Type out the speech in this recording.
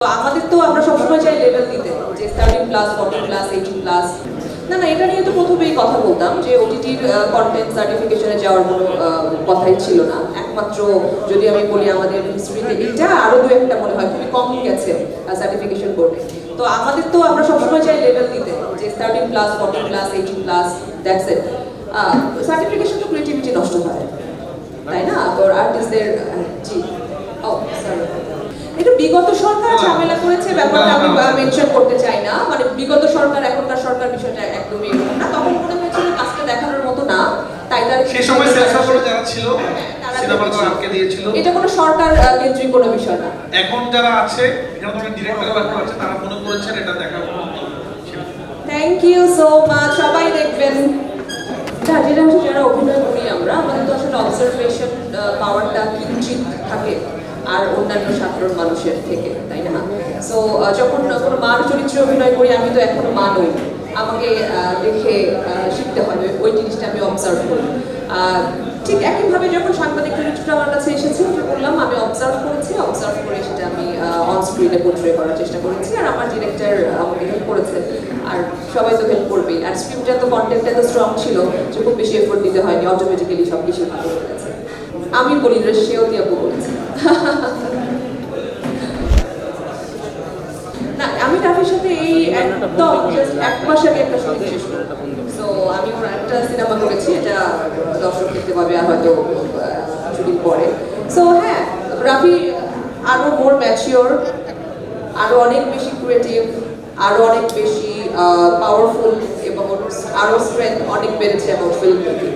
আমাদের তো আমরা সবসময় চাই লেভেল দিতে যে 13 প্লাস 14 প্লাস 18 প্লাস না এটা নিয়ে তো প্রথমেই কথা বলতাম যে ওটিটির কন্টেন্ট সার্টিফিকেশনে যাওয়ার কোনো কথাই ছিল না। একমাত্র যদি আমি বলি আমাদের হিস্ট্রিতে এটা আরো দু একটা মনে হয় খুবই কম গেছে সার্টিফিকেশন বোর্ডে। তো আমাদের তো আমরা সবসময় চাই লেভেল দিতে যে 13 plus 14 plus 18 plus that's it. Certification তো ক্রিয়েটিভিটি নষ্ট হয়, তাই না? ফর আর্টিস্টদের জি ও সরি এটা বিগত সরকার ঝামেলা করেছে, ব্যাপারটা আমি মেনশন করতে চাই না। মানে বিগত সরকার এখনকার সরকার বিষয়টা একদমই এরকম না। তখন মনে হয়েছিল কাজটা দেখানোর মতো না, তাই তার সেই সময় সেন্সর বোর্ডে যারা ছিল সিনেমাটা আটকে দিয়েছিল। এটা কোনো সরকার কেন্দ্রিক কোনো বিষয় না। এখন যারা আছে এখানে তো ডিরেক্টর ব্যাপার আছে, তারা মনে করেছেন এটা দেখার মতো। থ্যাংক ইউ সো মাচ, সবাই দেখবেন। যেটা হচ্ছে যারা অভিনয় করি আমরা, আমাদের তো আসলে অবজারভেশন পাওয়ারটা কিঞ্চিত থাকে আর অন্যান্য সাধারণ মানুষের থেকে, তাই না? সো যখন কোনো মার চরিত্রে অভিনয় করি, আমি তো এখনো মা নই, আমাকে দেখে শিখতে হবে, ওই জিনিসটা আমি অবজার্ভ করি। ঠিক একইভাবে যখন সাংবাদিক চরিত্রটা আমার কাছে এসেছে, বললাম আমি অবজার্ভ করেছি, অবজার্ভ করে সেটা আমি অন স্ক্রিনে পোর্ট্রে করার চেষ্টা করেছি, আর আমার ডিরেক্টর আমাকে হেল্প করেছে, আর সবাই তো হেল্প করবেই। আর স্ক্রিপ্টটা তো কন্টেন্টটা তো স্ট্রং ছিল যে খুব বেশি এফোর্ট দিতে হয়নি, অটোমেটিক্যালি সব কিছু ভালো হয়ে গেছে। আমি বলি না, সেও দিয়াপু বলেছে। না আমি রাফির সাথে এই একদম জাস্ট এক মাস আগে একটা শুটিং শেষ করি। সো আমি ওর একটা সিনেমা করেছি, এটা দর্শক দেখতে পাবে আর হয়তো কিছুদিন পরে। সো হ্যাঁ, রাফি আরো মোর ম্যাচিওর, আরো অনেক বেশি ক্রিয়েটিভ, আরো অনেক বেশি পাওয়ারফুল, এবং আরো স্ট্রেংথ অনেক বেড়েছে আমার ফিল্ম মেকিং।